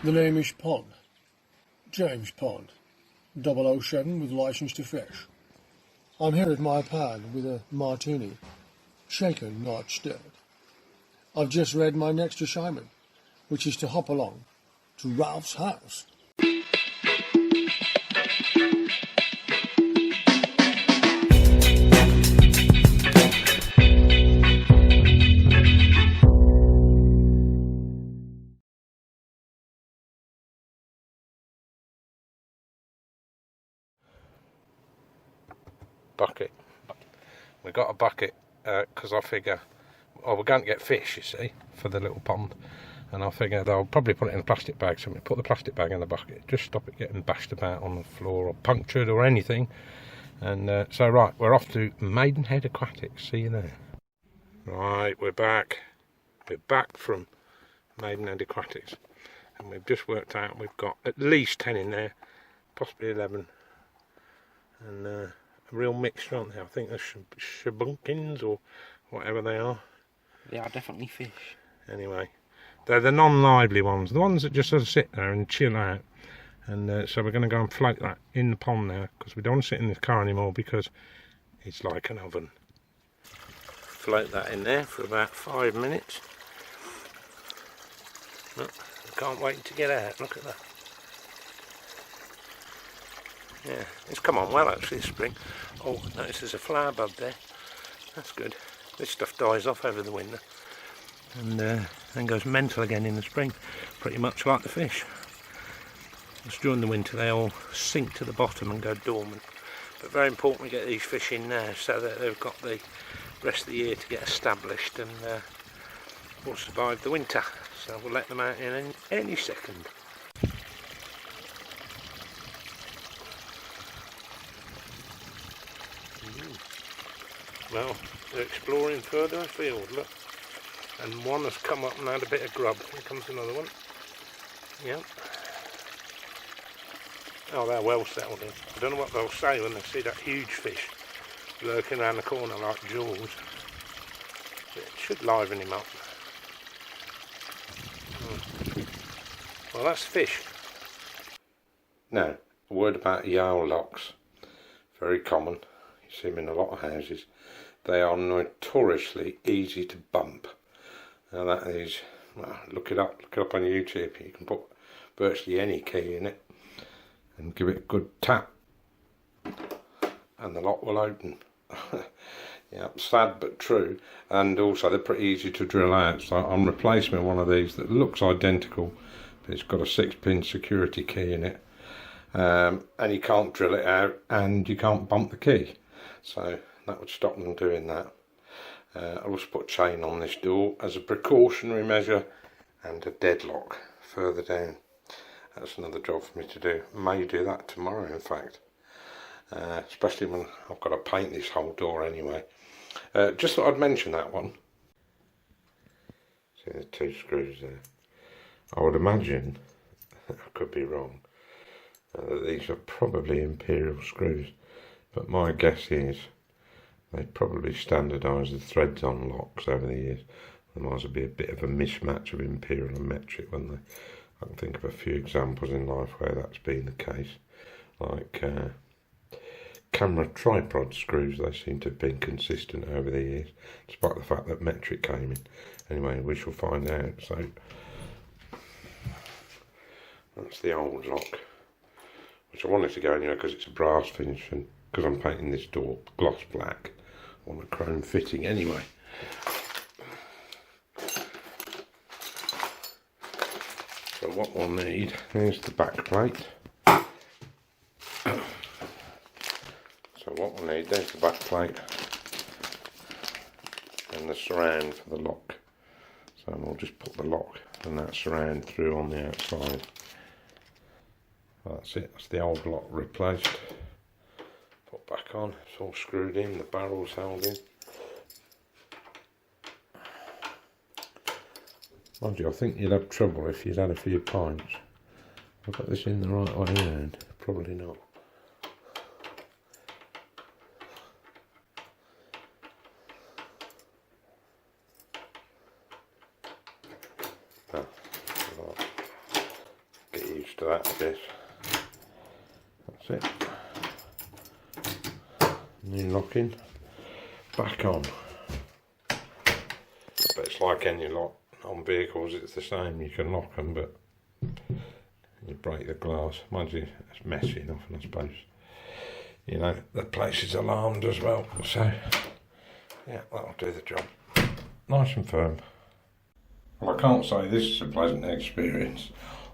The name is Pond. James Pond. 007 with license to fish. I'm here at my pad with a martini. Shaken, not stirred. I've just read my next assignment, which is to hop along to Ralph's house. Bucket. We got a bucket because I figure, we're going to get fish, you see, for the little pond, and I figured I'll probably put it in a plastic bag. So we put the plastic bag in the bucket, just stop it getting bashed about on the floor or punctured or anything. And so right, we're off to Maidenhead Aquatics. See you there. Right, we're back. We're back from Maidenhead Aquatics, and we've just worked out we've got at least 10 in there, possibly 11, and a real mixture, aren't they? I think they're shabunkins or whatever they are. They are definitely fish. Anyway, they're the non-lively ones, the ones that just sort of sit there and chill out. And so we're going to go and float that in the pond now, because we don't want to sit in the car anymore because it's like an oven. Float that in there for about 5 minutes. Look, I can't wait to get out. Look at that. Yeah, it's come on well actually this spring. Oh, notice there's a flower bud there. That's good. This stuff dies off over the winter and then goes mental again in the spring, pretty much like the fish. Just during the winter they all sink to the bottom and go dormant. But very important we get these fish in now so that they've got the rest of the year to get established and will survive the winter. So we'll let them out in any second. Well, they're exploring further afield, look. And one has come up and had a bit of grub. Here comes another one. Yep. Oh, they're well settled in. I don't know what they'll say when they see that huge fish lurking around the corner like Jaws. It should liven him up. Well, that's fish. Now, a word about yowl locks. Very common. You see them in a lot of houses. They are notoriously easy to bump. Now that is, well, look it up on YouTube. You can put virtually any key in it and give it a good tap and the lock will open. Yeah, sad but true. And also they're pretty easy to drill out. So I'm replacing one of these that looks identical, but it's got a 6-pin security key in it. And you can't drill it out and you can't bump the key. So that would stop them doing that. I'll just put a chain on this door as a precautionary measure and a deadlock further down. That's another job for me to do. May do that tomorrow in fact. Especially when I've got to paint this whole door anyway. Just thought I'd mention that one. See the 2 screws there. I would imagine, I could be wrong, that these are probably imperial screws. But my guess is they probably standardised the threads on locks over the years. Otherwise there'd be a bit of a mismatch of imperial and metric, wouldn't there? I can think of a few examples in life where that's been the case. Like camera tripod screws, they seem to have been consistent over the years, despite the fact that metric came in. Anyway, we shall find out. So that's the old lock, which I wanted to go anyway because it's a brass finish, and because I'm painting this door gloss black, I want a chrome fitting anyway. So what we'll need is the back plate. So what we'll need, there's the back plate and the surround for the lock. So we'll just put the lock and that surround through on the outside. That's it, that's the old lock replaced. Put back on, it's all screwed in, the barrel's held in. Mind you, I think you'd have trouble if you'd had a few pints. I've got this in the right way around, probably not. after that bit. That's it. New locking back on. But it's like any lock on vehicles, it's the same. You can lock them, but you break the glass. Mind you, it's messy enough, and I suppose, you know, the place is alarmed as well. So, yeah, that'll do the job. Nice and firm. Well, I can't say this is a pleasant experience.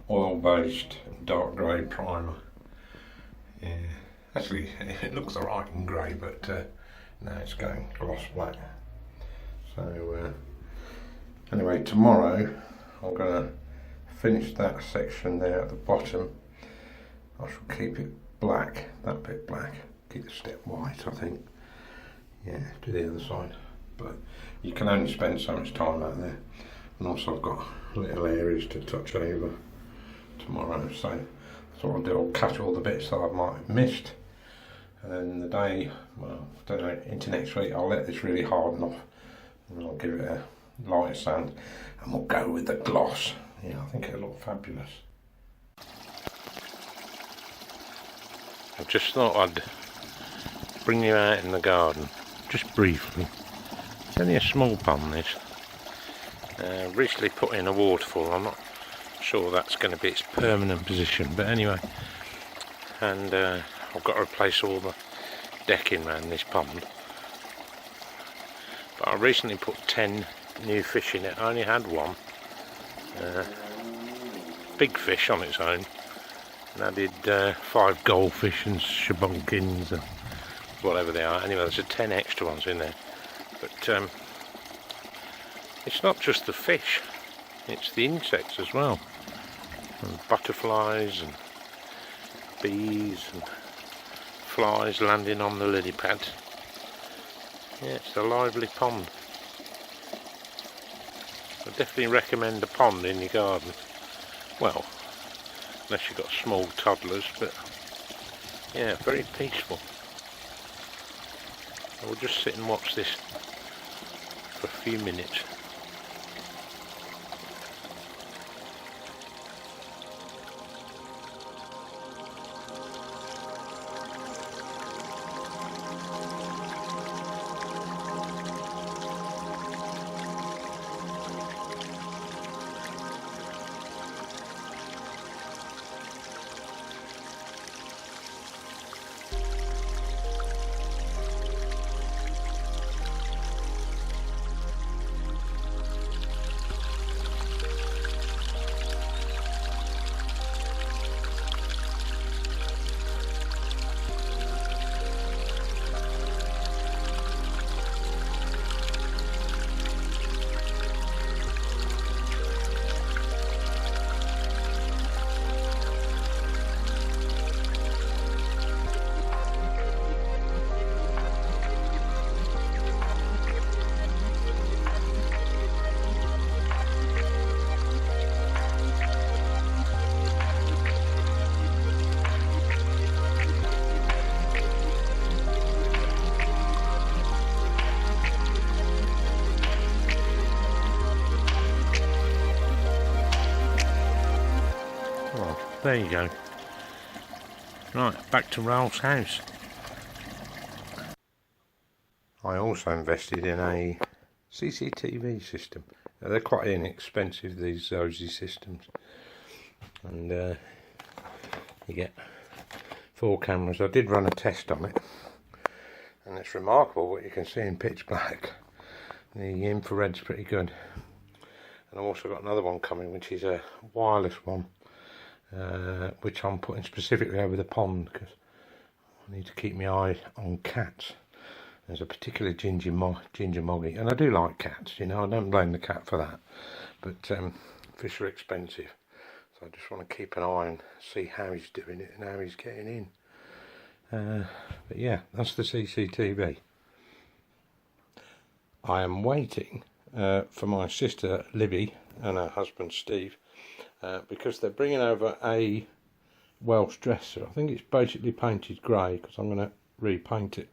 Oil-based dark grey primer. Yeah, actually, it looks alright in grey, but now it's going gloss black. So, anyway, tomorrow I'm going to finish that section there at the bottom. I shall keep it black, that bit black. Keep the step white, I think. Yeah, do the other side. But you can only spend so much time out there. And also I've got little areas to touch over tomorrow. So that's what I'll do. I'll catch all the bits that I might have missed. And then the day, well, I don't know, into next week, I'll let this really harden off. And I'll give it a lighter sand. And we'll go with the gloss. Yeah, I think it'll look fabulous. I just thought I'd bring you out in the garden, just briefly. It's only a small pond, this. Recently put in a waterfall. I'm not sure that's going to be its permanent position, but anyway. And I've got to replace all the decking around this pond. But I recently put 10 new fish in it. I only had one. Big fish on its own. And I did 5 goldfish and shabunkins and whatever they are. Anyway, there's 10 extra ones in there. But it's not just the fish, it's the insects as well. And butterflies and bees and flies landing on the lily pad. Yeah, it's a lively pond. I definitely recommend a pond in your garden. Well, unless you've got small toddlers, but yeah, very peaceful. We'll just sit and watch this for a few minutes. There you go. Right, back to Ralph's house. I also invested in a CCTV system. Now, they're quite inexpensive, these Zozy systems. And you get 4 cameras. I did run a test on it. And it's remarkable what you can see in pitch black. The infrared's pretty good. And I've also got another one coming, which is a wireless one. Which I'm putting specifically over the pond because I need to keep my eye on cats. There's a particular ginger moggy, and I do like cats, you know, I don't blame the cat for that, but fish are expensive, so I just want to keep an eye and see how he's doing it and how he's getting in. But yeah, that's the CCTV. I am waiting for my sister Libby and her husband Steve, because they're bringing over a Welsh dresser. I think it's basically painted grey because I'm going to repaint it.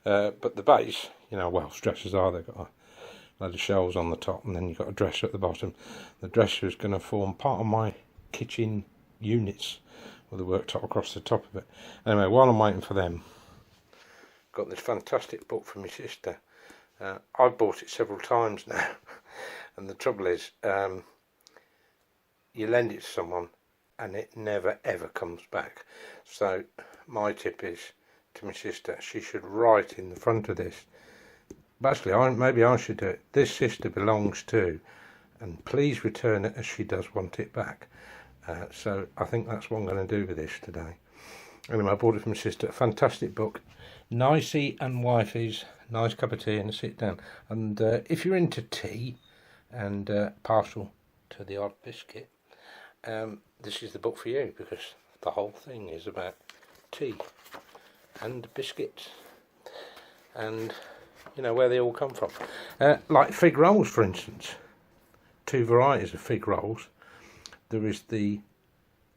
But the base, you know, Welsh dressers are, they've got a load of shelves on the top and then you've got a dresser at the bottom. The dresser is going to form part of my kitchen units with the worktop across the top of it. Anyway, while I'm waiting for them, got this fantastic book from my sister. I've bought it several times now, and the trouble is, you lend it to someone and it never ever comes back. So my tip is to my sister, she should write in the front of this. But actually, maybe I should do it. This sister belongs to, and please return it as she does want it back. So I think that's what I'm going to do with this today. Anyway, I bought it from my sister. A fantastic book. Nicey and wifey's. Nice cup of tea and a sit down. And if you're into tea and partial to the odd biscuit, this is the book for you, because the whole thing is about tea and biscuits and, you know, where they all come from. Like fig rolls, for instance. 2 varieties of fig rolls. There is the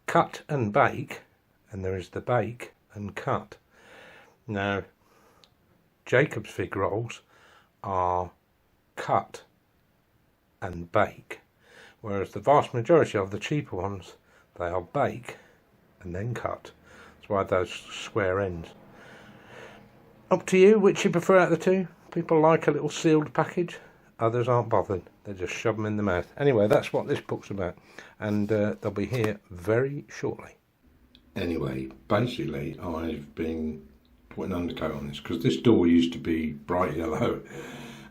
cut and bake, and there is the bake and cut. Now, Jacob's fig rolls are cut and bake, whereas the vast majority of the cheaper ones, they are bake and then cut. That's why those square ends. Up to you which you prefer out of the two. People like a little sealed package, others aren't bothered, they just shove them in the mouth. Anyway, that's what this book's about, and they'll be here very shortly. Anyway, basically I've been putting undercoat on this because this door used to be bright yellow,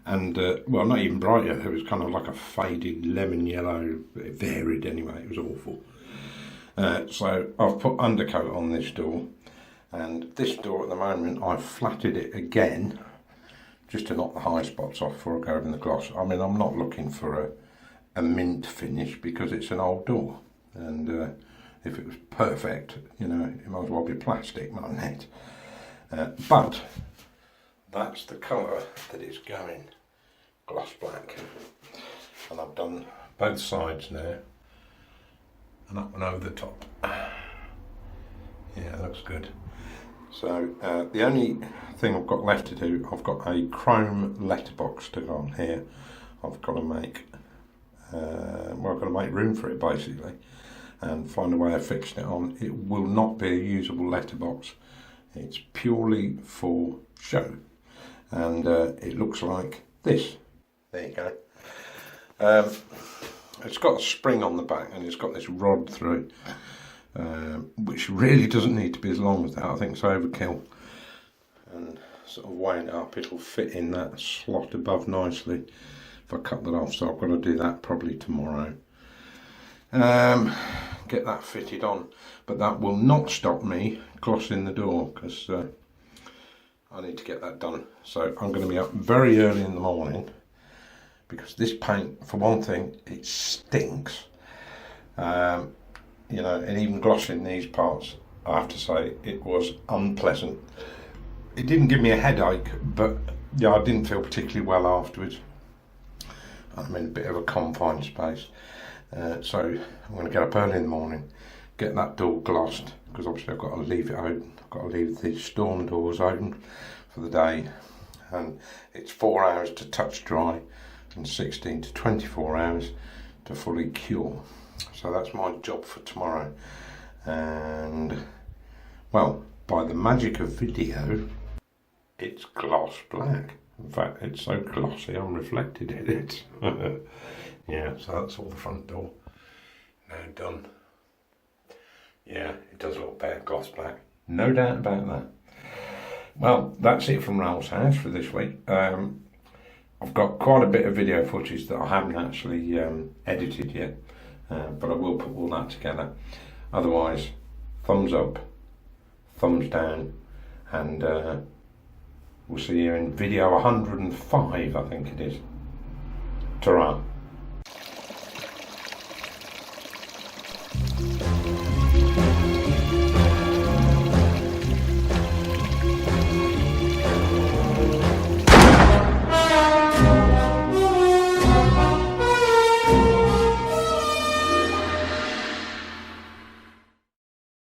and well, not even bright yellow, it was kind of like a faded lemon yellow. It varied anyway, it was awful. So I've put undercoat on this door, and this door at the moment I've flatted it again just to knock the high spots off before I go over the gloss. I mean, I'm not looking for a mint finish because it's an old door, and if it was perfect, you know, it might as well be plastic, mightn't it? But that's the colour that it's going, gloss black. And I've done both sides now, and up and over the top. Yeah, looks good. So the only thing I've got left to do, I've got a chrome letterbox to go on here. I've got to make, well, I've got to make room for it basically, and find a way of fixing it on. It will not be a usable letterbox. It's purely for show, and it looks like this. There you go. It's got a spring on the back, and it's got this rod through it, which really doesn't need to be as long as that. I think it's overkill. And sort of weighing it up, it'll fit in that slot above nicely if I cut that off. So I've got to do that probably tomorrow. Get that fitted on, but that will not stop me glossing the door, because I need to get that done. So I'm going to be up very early in the morning, because this paint, for one thing, it stinks. You know, and even glossing these parts, I have to say, it was unpleasant. It didn't give me a headache, but yeah, I didn't feel particularly well afterwards. I'm in a bit of a confined space. So I'm going to get up early in the morning, get that door glossed, because obviously I've got to leave it open. I've got to leave the storm doors open for the day, and it's 4 hours to touch dry and 16 to 24 hours to fully cure. So that's my job for tomorrow. And well, by the magic of video, it's gloss black. In fact, it's so glossy I'm reflected in it. Yeah, so that's all the front door now done. Yeah, it does look better gloss black, no doubt about that. Well, that's it from Raoul's house for this week. I've got quite a bit of video footage that I haven't actually edited yet, but I will put all that together. Otherwise, thumbs up, thumbs down, and we'll see you in video 105, I think it is. Ta-ra.